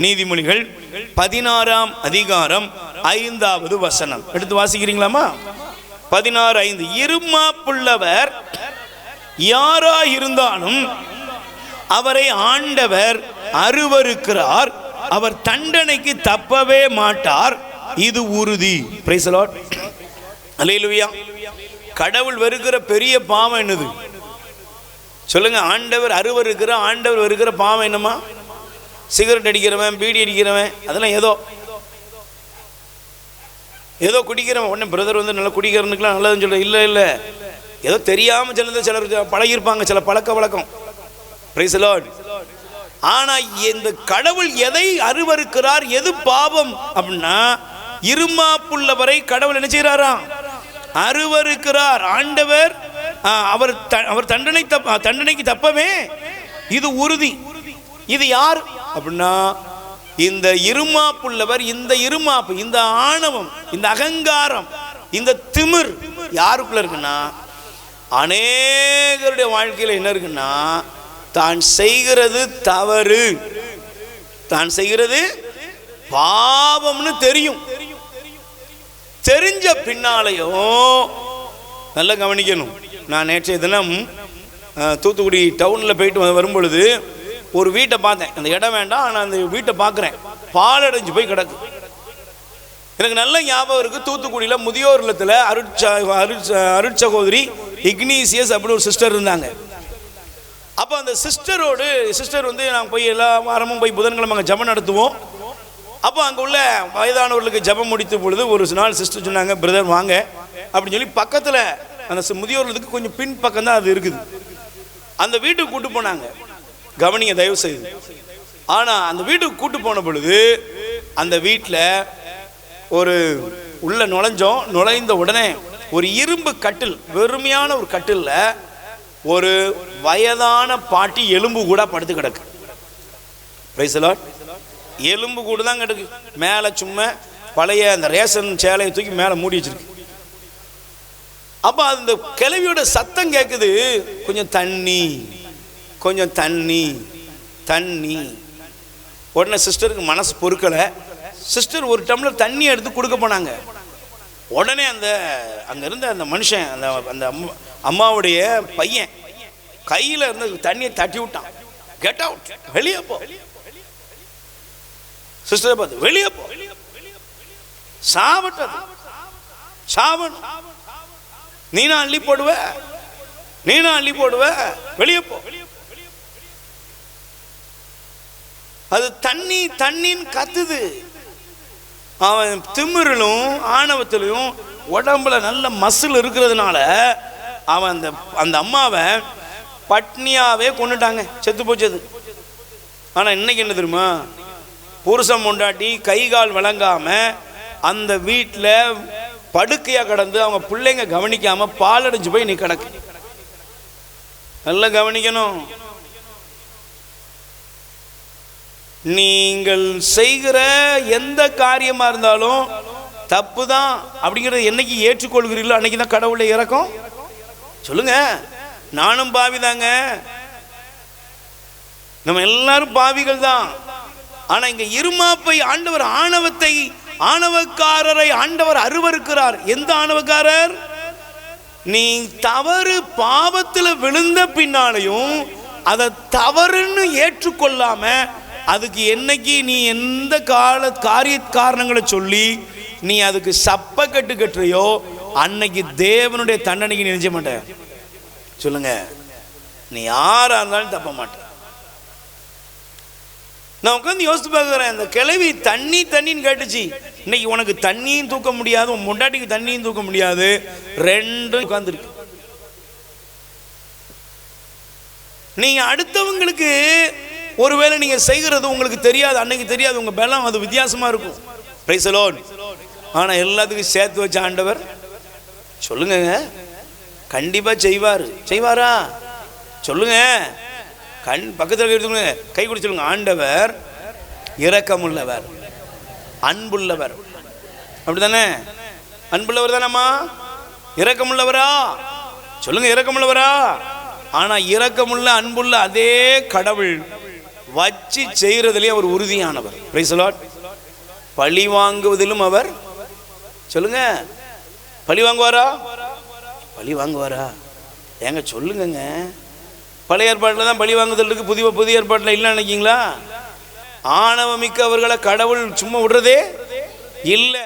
நீதிமொழிகள் 16ஆம் அதிகாரம் 5வது வசனம் எடுத்து வாசிக்கிறீங்களாமா? 16:5. இருமாப்புள்ளவர் யாராயிருந்தாலும் அவரை ஆண்டவர் அருவருக்கிறார், அவர் தண்டனைக்கு தப்பவே மாட்டார், இது உறுதி. Praise the Lord. அல்லேலூயா. கடவுள் வெறுக்கிற பெரிய பாவம் என்னது சொல்லுங்க? ஆண்டவர் அருவருக்கிற, ஆண்டவர் வெறுக்கிற பாவம் என்னமா? சிகரெட் அடிக்கிறவன், பீடி அடிக்கிறவன், அதெல்லாம் ஏதோ குடிக்கிறவன். உடனே பிரதர் வந்து நல்லா குடிக்கிறவனுக்குலாம் நல்லதுன்னு சொல்ல இல்லை இல்லை, ஏதோ தெரியாமல் சிலர் பழகிருப்பாங்க, சில பழக்க வழக்கம். Price the Lord. ஆனா இந்த கடவுள் எதை அருவருக்கிறார், எது பாவம் அப்படின்னா, இருமாப்புள்ளவரை கடவுள் என்ன செய்யறாராம்? அருவருக்கிறார். ஆண்டவர் அவர் தண்டனைக்கு தப்பவே இது உறுதி. இது யார் அப்படின்னா, இந்த இருமாப்புள்ளவர், இந்த இருமாப்பு, இந்த ஆணவம், இந்த அகங்காரம், இந்த திமிர் யாருக்குள்ள இருக்குன்னா, அநேகருடைய வாழ்க்கையில் என்ன இருக்குன்னா, தான் செய்கிறது தவறு, தான் செய்கிறது பாவம்னு தெரியும். தெரிஞ்ச பின்னாலையும் நல்லா கவனிக்கணும். நான் நேற்றைய தினம் தூத்துக்குடி டவுனில் போயிட்டு வரும்பொழுது ஒரு வீட்டை பார்த்தேன். அந்த இடம் வேண்டாம், ஆனால் அந்த வீட்டை பார்க்குறேன், பாலடைஞ்சு போய் கிடக்கு. எனக்கு நல்ல ஞாபகம் இருக்குது. தூத்துக்குடியில் முதியோர் இல்லத்தில் அருட்சகோதரி இக்னீசியஸ் அப்படின்னு ஒரு சிஸ்டர் இருந்தாங்க. அப்போ அந்த சிஸ்டர் வந்து நாங்கள் போய் எல்லா வாரமும் போய் புதன்கிழமை அங்கே ஜபம் நடத்துவோம். அப்போ அங்கே உள்ள வயதானவர்களுக்கு ஜபம் முடித்த பொழுது ஒரு நாள் சிஸ்டர் சொன்னாங்க, பிரதர் வாங்க அப்படின்னு சொல்லி பக்கத்தில் அந்த முதியோர்களுக்கு கொஞ்சம் பின் பக்கம் தான் அது இருக்குது, அந்த வீட்டுக்கு கூட்டு போனாங்க. கவனிங்க தயவு செய்து. ஆனால் அந்த வீட்டுக்கு கூட்டு போன பொழுது அந்த வீட்டில் ஒரு உள்ள நுழைந்த உடனே ஒரு இரும்பு கட்டில், வெறுமையான ஒரு கட்டிலில் ஒரு வயதான பாட்டி எலும்பு கூட படுத்து கிடக்கு. Price the Lord. எலும்பு கூட தான் கிடக்கு. மேலே சும்மா பழைய அந்த ரேஷன் சேலையை தூக்கி மேலே மூடி வச்சிருக்கு. அப்போ அந்த கிழவியோட சத்தம் கேட்குது, கொஞ்சம் தண்ணி, கொஞ்சம் தண்ணி, தண்ணி. உடனே சிஸ்டருக்கு மனசு பொறுக்கலை. சிஸ்டர் ஒரு டம்ளர் தண்ணி எடுத்து கொடுக்க போனாங்க. உடனே அங்கே இருந்த அந்த மனுஷன், அந்த அம்மாவுடைய பையன் கையில் இருந்த தண்ணியை தட்டி விட்டான். கெட் அவுட், வெளியே போ. சிஸ்டரை பார்த்து வெளியே போ, சாவட்டது சாவன், நீனா அள்ளி போடுவ, வெளியே போ. அது தண்ணி தண்ணின்னு கத்துது. அவன் திமிரிலும் ஆணவத்திலையும் உடம்புல நல்ல மசில் இருக்கிறதுனால அவன் அந்த அம்மாவை பட்னியாவே கொண்டுட்டாங்க, செத்து போச்சது. ஆனால் இன்னைக்கு என்ன தெரியுமா, புருஷன் பொண்டாட்டி கை கால் விளங்காம அந்த வீட்டில் படுக்கையாக கிடந்து அவங்க பிள்ளைங்க கவனிக்காம பாலடைஞ்சு போய் நீ கிடக்கு. நல்லா கவனிக்கணும். நீங்கள் செய்கிற எந்த காரியமாக இருந்தாலும் தப்பு தான் அப்படிங்கிறத என்னைக்கு ஏற்றுக்கொள்கிறீர்களோ அன்னைக்கு தான் கடவுளை இறக்கும். சொல்லுங்க, நானும் பாவி தாங்க, நம்ம எல்லாரும் பாவிகள் தான். ஆனா இங்க இருமாப்பை ஆண்டவர், ஆணவக்காரரை ஆண்டவர் அருவருக்கிறார். எந்த ஆணவக்காரர்? நீ தவறு பாவத்தில் விழுந்த பின்னாலையும் அதை தவறுன்னு ஏற்றுக்கொள்ளாம அதுக்கு என்னைக்கு நீ எந்த காரணங்களை சொல்லி நீ அதுக்கு சப்ப கட்டுறியோ அன்னைக்கு தேவனுடைய தண்டனைக்கு நினைச்ச மாட்ட. சொல்லுங்க, நீ யாரா இருந்தாலும் தப்ப மாட்ட. நான் உட்காந்து யோசித்து பார்க்குறேன், அந்த கிழவி தண்ணின்னு கேட்டுச்சு. இன்னைக்கு உனக்கு தண்ணியும் தூக்க முடியாது, உன் முண்டாட்டிக்கு தண்ணியும் தூக்க முடியாது, ரெண்டும் உட்காந்துருக்கு. நீங்க அடுத்தவங்களுக்கு ஒருவேளை நீங்க செய்கிறது உங்களுக்கு தெரியாது, அன்னைக்கு தெரியாது, உங்க பலம் அது வித்தியாசமா இருக்கும். Price the Lord. ஆனா எல்லாத்துக்கும் சேர்த்து வச்ச ஆண்டவர் சொல்லுங்க, கண்டிப்பா செய்வாரா? சொல்லுங்க, பக்கத்தில் கை கொடு சொல்லுங்க. ஆண்டவர் இரக்கமுள்ளவர், அன்புள்ளவர். அப்படித்தானே? அன்புள்ளவர் தானம்மா? இரக்கமுள்ளவரா? சொல்லுங்க, இரக்கமுள்ளவரா? ஆனா இரக்கமுள்ள அன்புள்ள அதே கடவுள் வச்சு செய்யறதுலேயே அவர் உறுதியானவர். Price the Lord. பழி வாங்குவதிலும் அவர், சொல்லுங்க, பழி வாங்குவாரா? பழி வாங்குவாரா? ஏங்க சொல்லுங்கங்க. பழைய ஏற்பாட்டில் தான் பழி வாங்குதல் இருக்கு, புதிய ஏற்பாட்டில் இல்லை நினைக்கிங்களா? ஆணவமிக்க அவர்களை கடவுள் சும்மா விடுறதே இல்லை.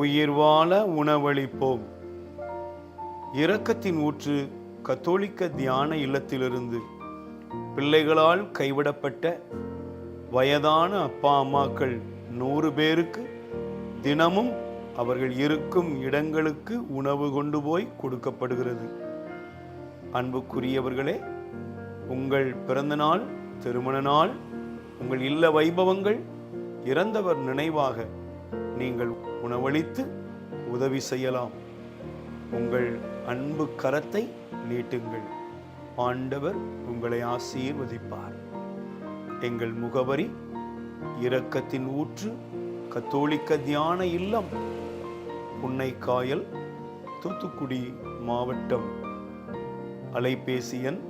உயிர் வாழ உணவளிப்போம். இரக்கத்தின் ஊற்று கத்தோலிக்க தியான இல்லத்திலிருந்து பிள்ளைகளால் கைவிடப்பட்ட வயதான அப்பா அம்மாக்கள் 100 பேருக்கு தினமும் அவர்கள் இருக்கும் இடங்களுக்கு உணவு கொண்டு போய் கொடுக்கப்படுகிறது. அன்புக்குரியவர்களே, உங்கள் பிறந்த நாள், திருமண நாள், உங்கள் இல்ல வைபவங்கள், இறந்தவர் நினைவாக நீங்கள் உணவளித்து உதவி செய்யலாம். உங்கள் அன்பு கரத்தை நீட்டுங்கள். ஆண்டவர் உங்களை ஆசீர்வதிப்பார். எங்கள் முகவரி: இரக்கத்தின் ஊற்று கத்தோலிக்க தியான இல்லம், புன்னைக்காயல், தூத்துக்குடி மாவட்டம். அலைபேசி எண்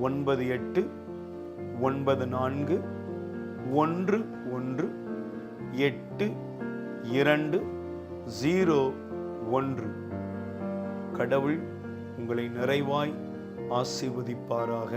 9814188201. கடவுள் உங்களை நிறைவாய் ஆசீர்வதிப்பாராக.